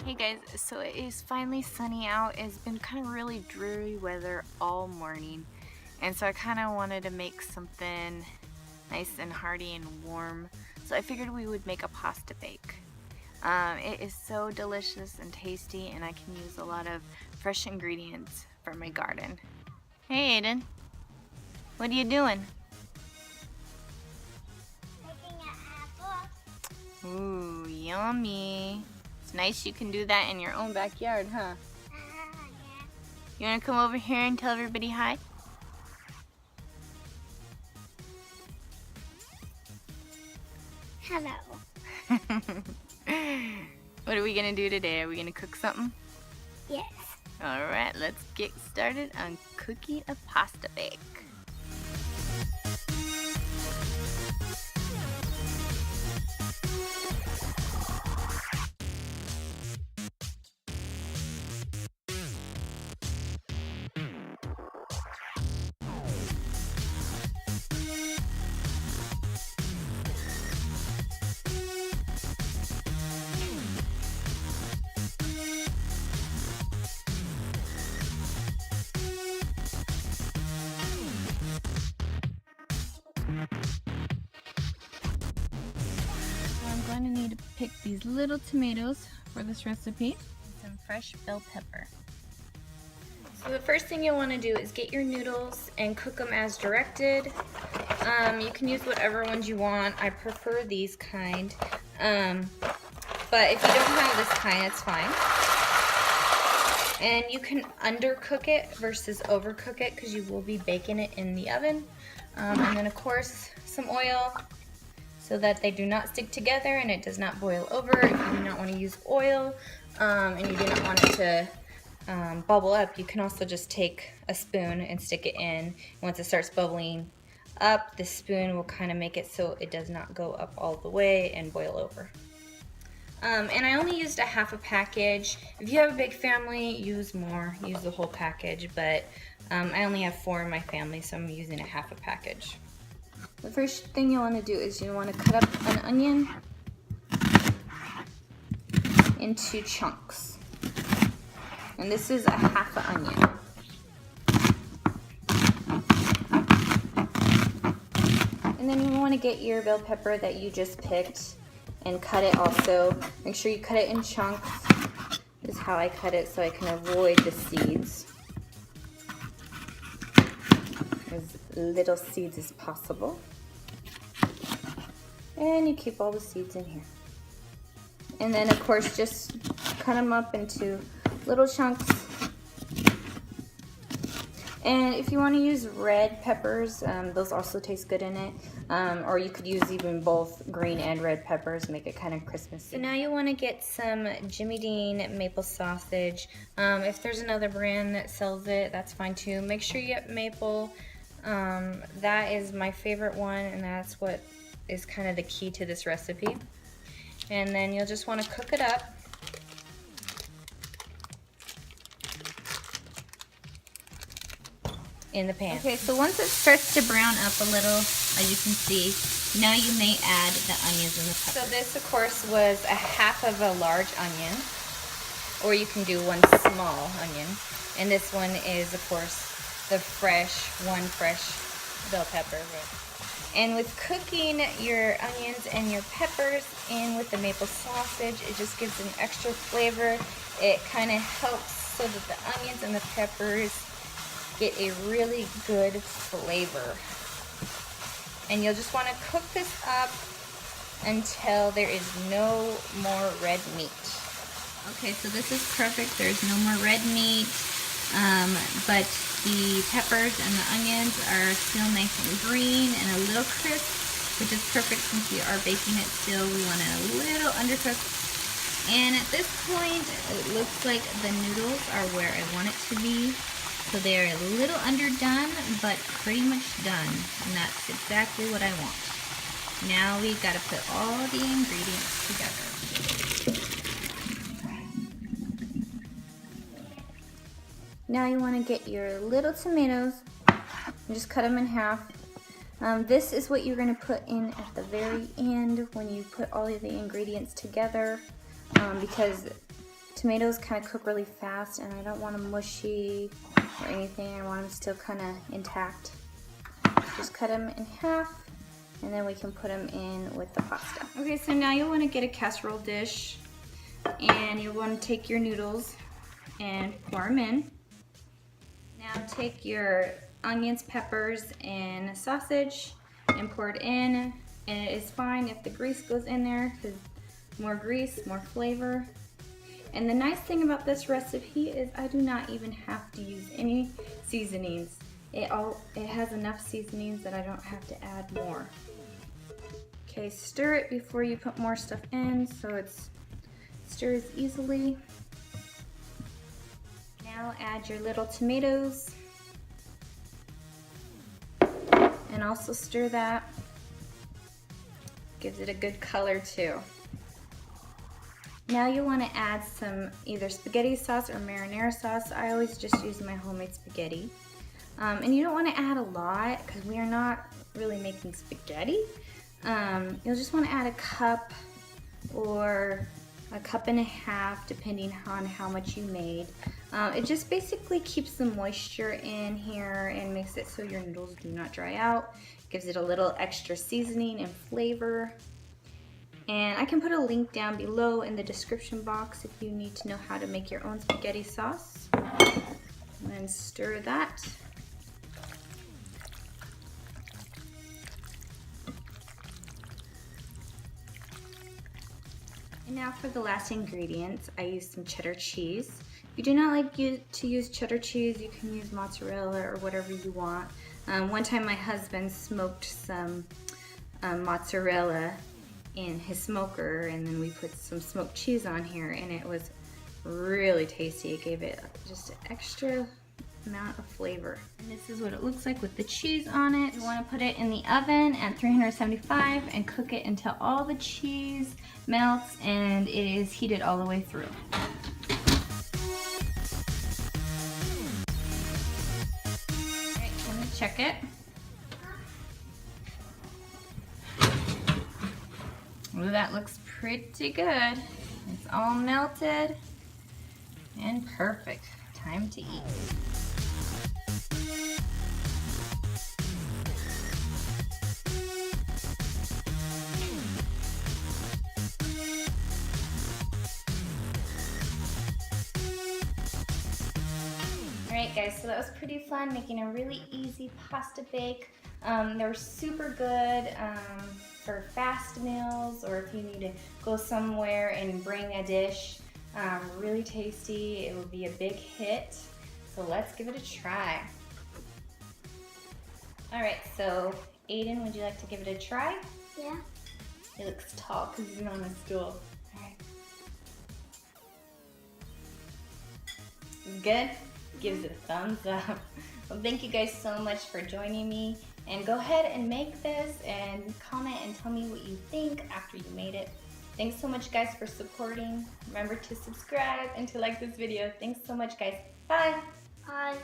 Hey guys, so it is finally sunny out. It's been kind of really dreary weather all morning, and so I kind of wanted to make something nice and hearty and warm, so I figured we would make a pasta bake. It is so delicious and tasty, and I can use a lot of fresh ingredients from my garden. Hey Aiden, what are you doing? Picking at apples. Ooh, yummy. It's nice you can do that in your own backyard, huh? Yeah. You want to come over here and tell everybody hi? Hello. What are we going to do today? Are we going to cook something? Yes. Alright, let's get started on cooking a pasta bake. I'm going to need to pick these little tomatoes for this recipe and some fresh bell pepper. So the first thing you'll want to do is get your noodles and cook them as directed. You can use whatever ones you want. I prefer these kind, but if you don't have this kind, it's fine. And you can undercook it versus overcook it because you will be baking it in the oven. And then of course some oil so that they do not stick together and it does not boil over. If you do not want to use oil and you do not want it to bubble up, you can also just take a spoon and stick it in. Once it starts bubbling up, the spoon will kind of make it so it does not go up all the way and boil over. And I only used a half a package. If you have a big family, use more, use the whole package, but I only have 4 in my family, so I'm using a half a package. The first thing you want to do is you want to cut up an onion into chunks. And this is a half an onion. And then you want to get your bell pepper that you just picked and cut it also. Make sure you cut it in chunks. This is how I cut it so I can avoid the seeds. As little seeds as possible. And you keep all the seeds in here. And then of course just cut them up into little chunks. And if you want to use red peppers, those also taste good in it. Or you could use even both green and red peppers, make it kind of Christmassy. So now you want to get some Jimmy Dean maple sausage. If there's another brand that sells it, that's fine too. Make sure you get maple. That is my favorite one, and that's what is kind of the key to this recipe. And then you'll just want to cook it up. In the pan. Okay, so once it starts to brown up a little, as you can see, now you may add the onions and the peppers. So this, of course, was a half of a large onion, or you can do one small onion. And this one is, of course, the one fresh bell pepper. And with cooking your onions and your peppers in with the maple sausage, it just gives an extra flavor. It kind of helps so that the onions and the peppers get a really good flavor. And you'll just want to cook this up until there is no more red meat. Okay, so this is perfect. There's no more red meat, but the peppers and the onions are still nice and green and a little crisp, which is perfect since we are baking it still. We want it a little undercooked. And at this point, it looks like the noodles are where I want it to be. So they're a little underdone, but pretty much done. And that's exactly what I want. Now we gotta put all the ingredients together. Now you wanna get your little tomatoes and just cut them in half. This is what you're gonna put in at the very end when you put all of the ingredients together, because tomatoes kind of cook really fast, and I don't want them mushy or anything. I want them still kind of intact. Just cut them in half, and then we can put them in with the pasta. Okay, so now you'll want to get a casserole dish, and you'll want to take your noodles and pour them in. Now take your onions, peppers, and sausage and pour it in. And it is fine if the grease goes in there, because more grease, more flavor. And the nice thing about this recipe is I do not even have to use any seasonings. It has enough seasonings that I don't have to add more. Okay, stir it before you put more stuff in so it stirs easily. Now add your little tomatoes and also stir that. Gives it a good color too. Now you want to add some either spaghetti sauce or marinara sauce. I always just use my homemade spaghetti. And you don't want to add a lot because we are not really making spaghetti. You'll just want to add a cup or a cup and a half depending on how much you made. It just basically keeps the moisture in here and makes it so your noodles do not dry out. Gives it a little extra seasoning and flavor. And I can put a link down below in the description box if you need to know how to make your own spaghetti sauce. And then stir that. And now for the last ingredients, I use some cheddar cheese. If you do not like to use cheddar cheese, you can use mozzarella or whatever you want. One time my husband smoked some mozzarella in his smoker, and then we put some smoked cheese on here, and it was really tasty. It gave it just an extra amount of flavor. And this is what it looks like with the cheese on it. You want to put it in the oven at 375 and cook it until all the cheese melts and it is heated all the way through. Alright, let me check it. Ooh, that looks pretty good. It's all melted and perfect. Time to eat. Alright guys, so that was pretty fun, making a really easy pasta bake. They're super good for fast meals, or if you need to go somewhere and bring a dish. Really tasty. It will be a big hit. So let's give it a try. Alright, so Aiden, would you like to give it a try? Yeah. He looks tall because he's on a stool. Alright. Good? Gives it a thumbs up. Well, thank you guys so much for joining me. And go ahead and make this and comment and tell me what you think after you made it. Thanks so much guys for supporting. Remember to subscribe and to like this video. Thanks so much guys. Bye. Bye.